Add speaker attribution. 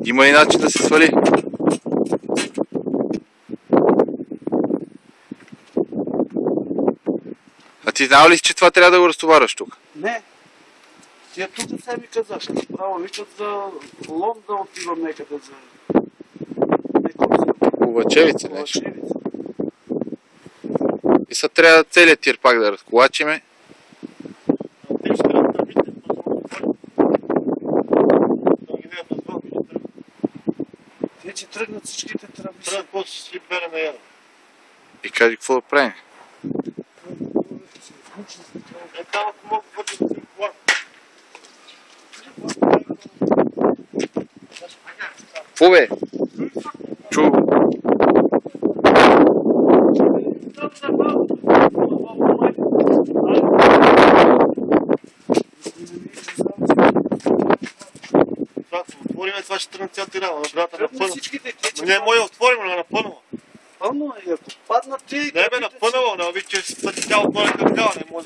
Speaker 1: Има и начин да се свали. А ти знал ли си, че това трябва да го разтоварваш тук?
Speaker 2: Не. Тия тук се ми казаха. Направо викат за лом да отивам некъде за...
Speaker 1: Ковачевица нещо. И сега трябва целият тир пак да разколачиме.
Speaker 2: Те, че тръгнат всичките тръби.
Speaker 3: Трябва да после си бере на яда.
Speaker 1: И кажи какво да правим.
Speaker 3: Там ако мога да върши да си план.
Speaker 1: Какво бе? Чу.
Speaker 3: Отвориме, това ще тръгне цялата рана, на брата напънал. Не може да отворим, но напънало.
Speaker 2: Пълно е, ако паднат ти...
Speaker 3: Не бе, напънало, не оби, че се тя отгоре към гала, не може